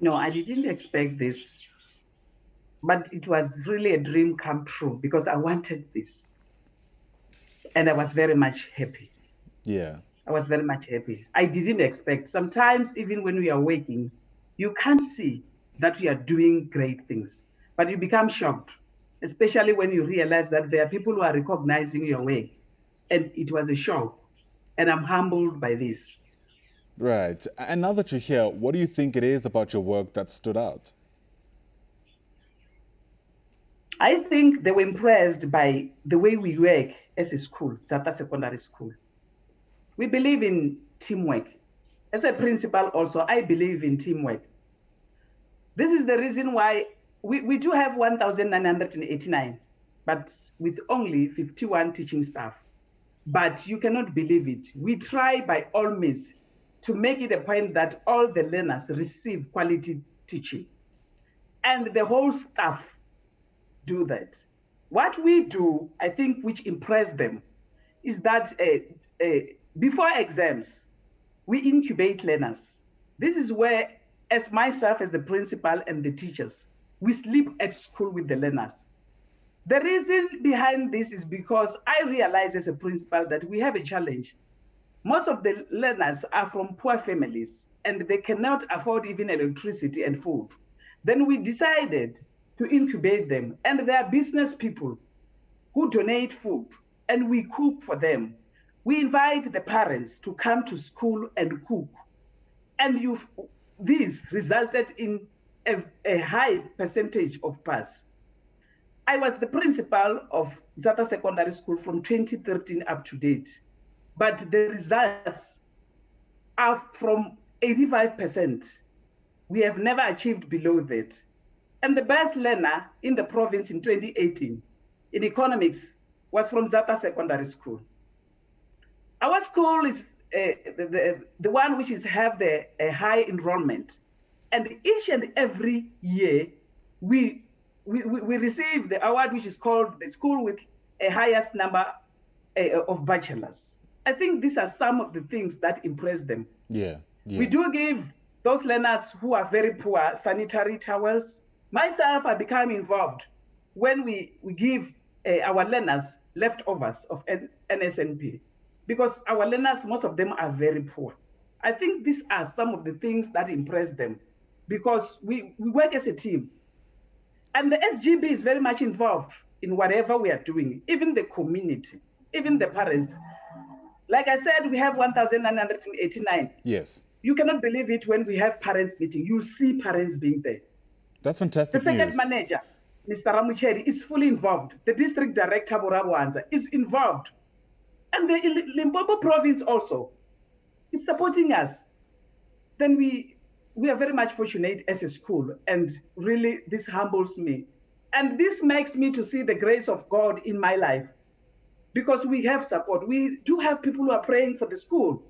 No, I didn't expect this, but it was really a dream come true because I wanted this. And I was very much happy. Yeah. I was very much happy. I didn't expect. Sometimes, even when we are waking, you can't see that we are doing great things, but you become shocked, especially when you realize that there are people who are recognizing your work. And it was a shock. And I'm humbled by this. Right. And now that you're here, what do you think it is about your work that stood out? I think they were impressed by the way we work as a school, Dzata Secondary School. We believe in teamwork. As a principal, also, I believe in teamwork. This is the reason why we do have 1,989, but with only 51 teaching staff. But you cannot believe it. We try by all means to make it a point that all the learners receive quality teaching. And the whole staff do that. What we do, I think, which impressed them, is that before exams, we incubate learners. This is where, as myself, as the principal and the teachers, we sleep at school with the learners. The reason behind this is because I realize as a principal that we have a challenge. Most of the learners are from poor families and they cannot afford even electricity and food. Then we decided to incubate them, and there are business people who donate food and we cook for them. We invite the parents to come to school and cook. And this resulted in a high percentage of pass. I was the principal of Dzata Secondary School from 2013 up to date, but the results are from 85%. We have never achieved below that. And the best learner in the province in 2018 in economics was from Dzata Secondary School. Our school is the one which is have the high enrollment. And each and every year, we receive the award which is called the school with a highest number of bachelors. I think these are some of the things that impress them. Yeah. We do give those learners who are very poor sanitary towels. Myself, I become involved when we give our learners leftovers of NSNP because our learners, most of them are very poor. I think these are some of the things that impress them because we work as a team. And the SGB is very much involved in whatever we are doing, even the community, even the parents. Like I said, we have 1,989. Yes. You cannot believe it when we have parents meeting. You see parents being there. That's fantastic The second news. manager, Mr. Ramucheri, is fully involved. The district director, Borabuanza, is involved. And the Limpopo province also is supporting us. Then we are very much fortunate as a school, and really this humbles me. And this makes me to see the grace of God in my life because we have support. We do have people who are praying for the school.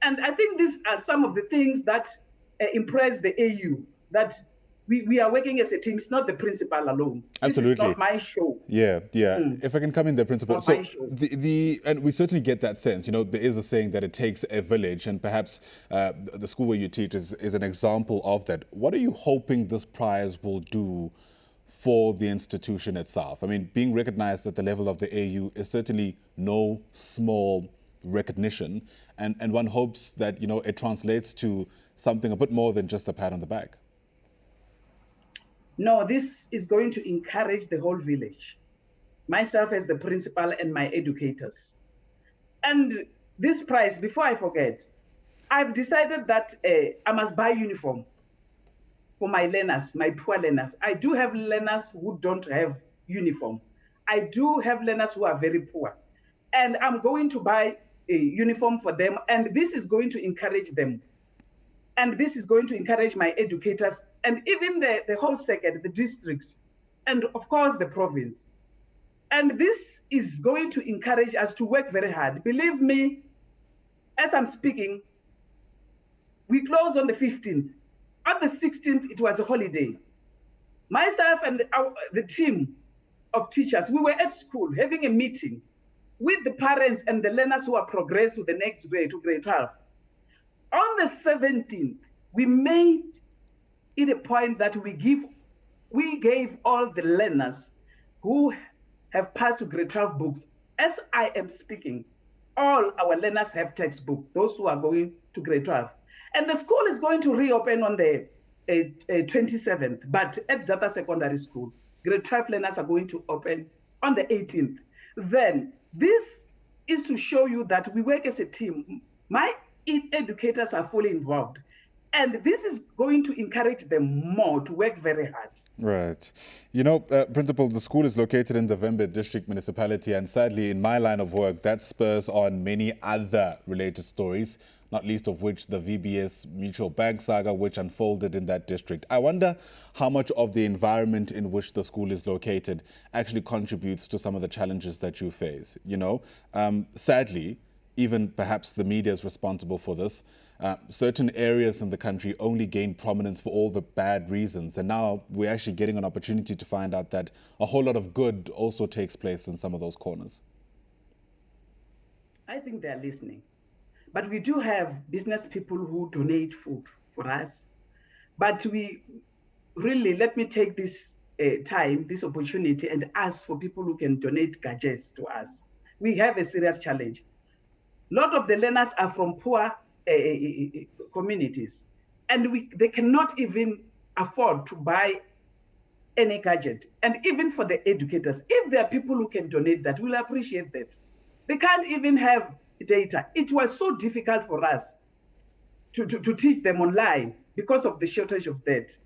And I think these are some of the things that impress the AU, that we are working as a team. It's not the principal alone. Absolutely. This is not my show. Yeah. If I can come in there, principal. Not So my show. and we certainly get that sense. You know, there is a saying that it takes a village, and perhaps the school where you teach is an example of that. What are you hoping this prize will do for the institution itself? I mean, being recognized at the level of the AU is certainly no small recognition, and one hopes that, you know, it translates to something a bit more than just a pat on the back. No, this is going to encourage the whole village, myself as the principal and my educators. And this prize, before I forget, I've decided that I must buy uniform for my learners, my poor learners. I do have learners who don't have uniform. I do have learners who are very poor. And I'm going to buy a uniform for them, and this is going to encourage them. And this is going to encourage my educators and even the whole second, the district, and of course the province. And this is going to encourage us to work very hard. Believe me, as I'm speaking, we close on the 15th. On the 16th, it was a holiday. Myself and the team of teachers, we were at school having a meeting with the parents and the learners who are progressed to the next grade, to grade 12. On the 17th, we made it a point that we gave all the learners who have passed to grade 12 books. As I am speaking, all our learners have textbook, those who are going to grade 12. And the school is going to reopen on the 27th, but at Dzata Secondary School, grade 12 learners are going to open on the 18th. Then this is to show you that we work as a team. My educators are fully involved. And this is going to encourage them more to work very hard. Right. Principal, the school is located in the Vhembe district municipality, and sadly, in my line of work, that spurs on many other related stories, not least of which the VBS Mutual Bank saga, which unfolded in that district. I wonder how much of the environment in which the school is located actually contributes to some of the challenges that you face. Sadly, even perhaps the media is responsible for this. Certain areas in the country only gain prominence for all the bad reasons. And now we're actually getting an opportunity to find out that a whole lot of good also takes place in some of those corners. I think they're listening. But we do have business people who donate food for us. But we really, let me take this this opportunity and ask for people who can donate gadgets to us. We have a serious challenge. A lot of the learners are from poor communities, and they cannot even afford to buy any gadget. And even for the educators, if there are people who can donate that, we'll appreciate that. They can't even have data. It was so difficult for us to teach them online because of the shortage of that.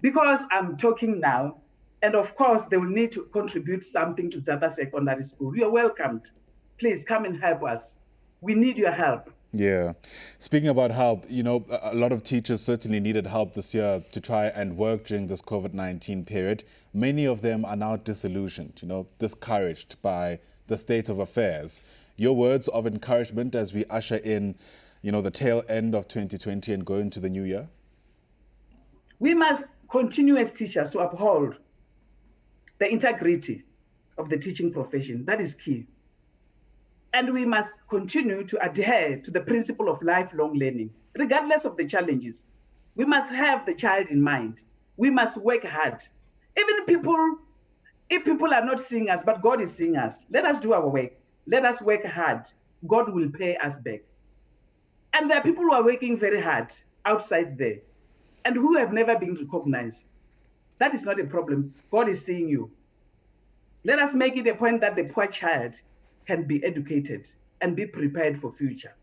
Because I'm talking now, and of course, they will need to contribute something to Dzata Secondary School. You are welcomed. Please come and help us. We need your help. Yeah. Speaking about help, a lot of teachers certainly needed help this year to try and work during this COVID-19 period. Many of them are now disillusioned, discouraged by the state of affairs. Your words of encouragement as we usher in, the tail end of 2020 and go into the new year? We must continue as teachers to uphold the integrity of the teaching profession. That is key. And we must continue to adhere to the principle of lifelong learning, regardless of the challenges. We must have the child in mind. We must work hard. Even if people are not seeing us, but God is seeing us, let us do our work. Let us work hard. God will pay us back. And there are people who are working very hard outside there and who have never been recognized. That is not a problem. God is seeing you. Let us make it a point that the poor child can be educated and be prepared for future.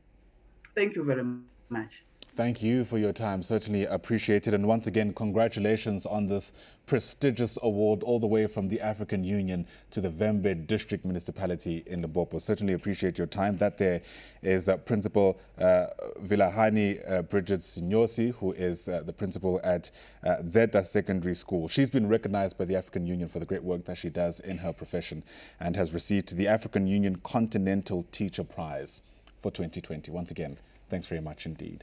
Thank you very much. Thank you for your time. Certainly appreciate it. And once again, congratulations on this prestigious award all the way from the African Union to the Vhembe District Municipality in Limpopo. Certainly appreciate your time. That there is Principal Livhalani Bridget Sinyosi, who is the principal at Dzata Secondary School. She's been recognized by the African Union for the great work that she does in her profession and has received the African Union Continental Teacher Prize for 2020. Once again, thanks very much indeed.